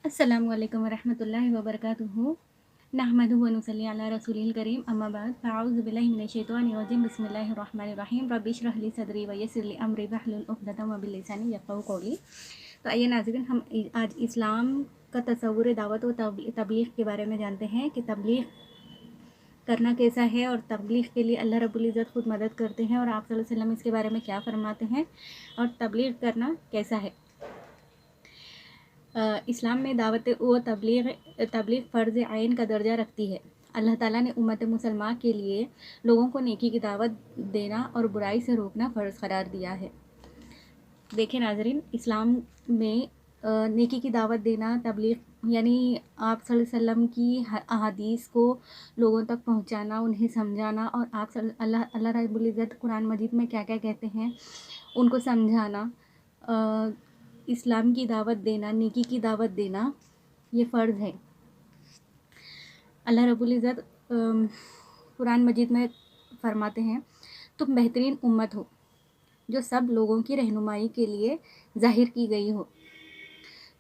अस्सलामु अलैकुम वरहमतुल्लाहि वबरकातुहू नहमदुहु व नुसल्ली अला रसूलिल करीम अम्मा बाद फ़अऊज़ु बिल्लाहि मिनश शैतानिर रजीम बिस्मिल्लाहिर रहमानिर रहीम रब्बि इश्रह ली सदरी व यस्सिर ली अमरी वहलुल उक़दतम मिन लिसानी यफ़क़हू क़ौली। तो आइए नाज़रीन, हम आज इस्लाम का तसव्वुर दावत व तबलीग के बारे में जानते हैं कि तबलीग करना कैसा है और तबलीग के लिए अल्लाह रब्बुल इज़्ज़त खुद मदद करते हैं और आप सल्लल्लाहु अलैहि वसल्लम इसके बारे में क्या फरमाते हैं और तबलीग करना कैसा है। इस्लाम में दावत व तबलीग फ़र्ज़ आइन का दर्जा रखती है। अल्लाह ताला ने उम्मत मुसलमान के लिए लोगों को नेकी की दावत देना और बुराई से रोकना फ़र्ज़ करार दिया है। देखें नाज़रीन, इस्लाम में नेकी की दावत देना, तबलीग यानी आप सल्लल्लाहु अलैहि वसल्लम की अहादीस को लोगों तक पहुंचाना, उन्हें समझाना और अल्लाह रब्बुल इज़्ज़त कुरान मजीद में क्या क्या कहते हैं उनको समझाना, इस्लाम की दावत देना, नेकी की दावत देना, ये फ़र्ज़ है। अल्लाह रब्बुल इज़्ज़त कुरान मजीद में फ़रमाते हैं, तुम बेहतरीन उम्मत हो जो सब लोगों की रहनुमाई के लिए ज़ाहिर की गई हो।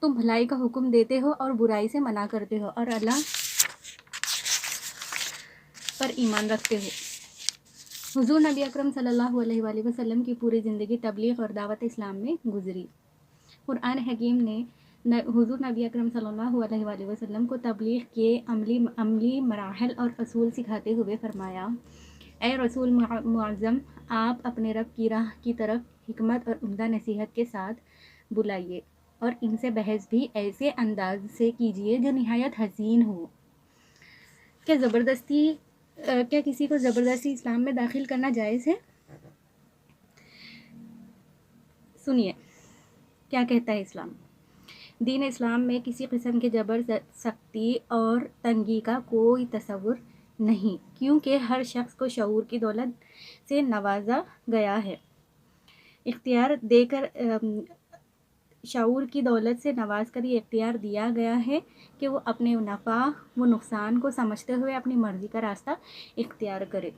तुम भलाई का हुक्म देते हो और बुराई से मना करते हो और अल्लाह पर ईमान रखते हो। हुज़ूर नबी अकरम सल्लल्लाहु अलैहि वसल्लम की पूरी ज़िंदगी तबलीग और दावत इस्लाम में गुजरी। कुरान हकीम ने हुज़ूर नबी अकरम सल्लल्लाहु अलैहि वसल्लम को तबलीग के अमली मराहल और असूल सिखाते हुए फ़रमाया, ए रसूल मुअज़्ज़म, आप अपने रब की राह की तरफ हिकमत और उम्दा नसीहत के साथ बुलाइए और इनसे बहस भी ऐसे अंदाज से कीजिए जो निहायत हसीन हो। क्या किसी को ज़बरदस्ती इस्लाम में दाखिल करना जायज़ है? सुनिए क्या कहता है इस्लाम। दीन इस्लाम में किसी किस्म के जबर, सख्ती और तंगी का कोई तसव्वुर नहीं, क्योंकि हर शख्स को शऊर की दौलत से नवाजा गया है, इख्तियार देकर शऊर की दौलत से नवाज कर ये इख्तियार दिया गया है कि वो अपने नफ़ा व नुकसान को समझते हुए अपनी मर्ज़ी का रास्ता इख्तियार करे।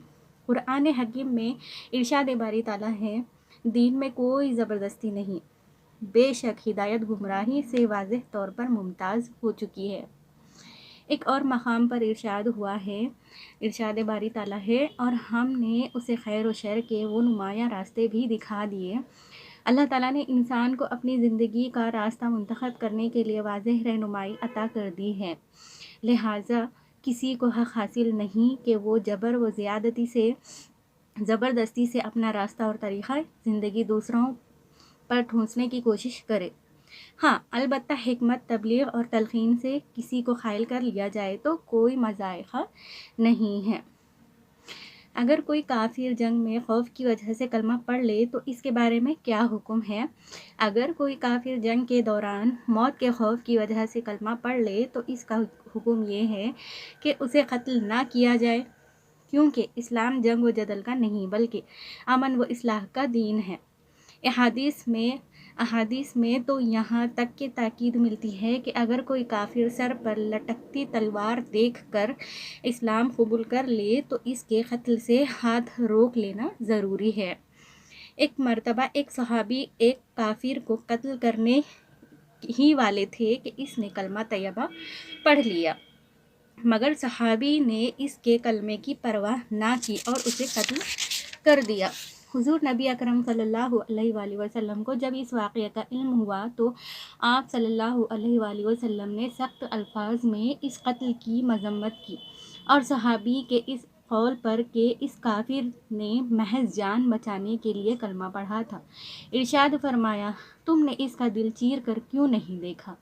कुरान हकीम में इरशाद बारी ताला है, दीन में कोई ज़बरदस्ती नहीं, बेशक हिदायत गुमराही से वाज़ेह तौर पर मुमताज़ हो चुकी है। एक और मकाम पर इरशाद हुआ है, इरशाद बारी ताला है, और हमने उसे खैर व शर के वो नुमायाँ रास्ते भी दिखा दिए। अल्लाह ताला ने इंसान को अपनी ज़िंदगी का रास्ता मुंतखब करने के लिए वाज़ेह रहनुमाई अता कर दी है। लिहाजा किसी को हक़ हासिल नहीं कि वो जबर व ज़बरदस्ती से अपना रास्ता और तरीक़ा ज़िंदगी दूसरों पर ठूंसने की कोशिश करे। हाँ, अलबत्ता हिकमत, तबलीग और तलक़ीन से किसी को ख़ाइल कर लिया जाए तो कोई मज़ायक़ा नहीं है। अगर कोई काफिर जंग में खौफ की वजह से कलमा पढ़ ले तो इसके बारे में क्या हुक्म है? अगर कोई काफिर जंग के दौरान मौत के खौफ की वजह से कलमा पढ़ ले तो इसका हुक्म ये है कि उसे कत्ल ना किया जाए, क्योंकि इस्लाम जंग व जदल का नहीं बल्कि अमन व इस्लाह का दीन है। अहादीस में तो यहाँ तक की ताकीद मिलती है कि अगर कोई काफिर सर पर लटकती तलवार देखकर इस्लाम कबूल कर ले तो इसके कत्ल से हाथ रोक लेना ज़रूरी है। एक मर्तबा एक सहाबी एक काफिर को कत्ल करने ही वाले थे कि इसने कलमा तैयबा पढ़ लिया, मगर सहाबी ने इसके कलमे की परवाह ना की और उसे कत्ल कर दिया। हुज़ूर नबी अकरम सल्लल्लाहु अलैहि वसल्लम को जब इस वाक़ये का इल्म हुआ तो आप सल्लल्लाहु अलैहि वसल्लम ने सख्त अल्फाज में इस कत्ल की मज़म्मत की और सहाबी के इस कौल पर कि इस काफिर ने महज जान बचाने के लिए कलमा पढ़ा था, इरशाद फरमाया, तुमने इसका दिल चीर कर क्यों नहीं देखा?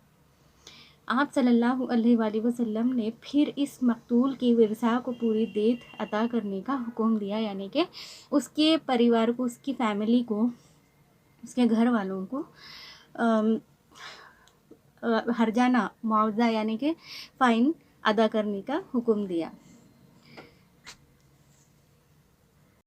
आप सल्लल्लाहु अलैहि वसल्लम ने फिर इस मकतूल की विरसा को पूरी देत अता करने का हुक्म दिया, यानी कि उसके परिवार को, उसकी फैमिली को, उसके घर वालों को हर्जाना मुआवजा यानी कि फ़ाइन अदा करने का हुक्म दिया।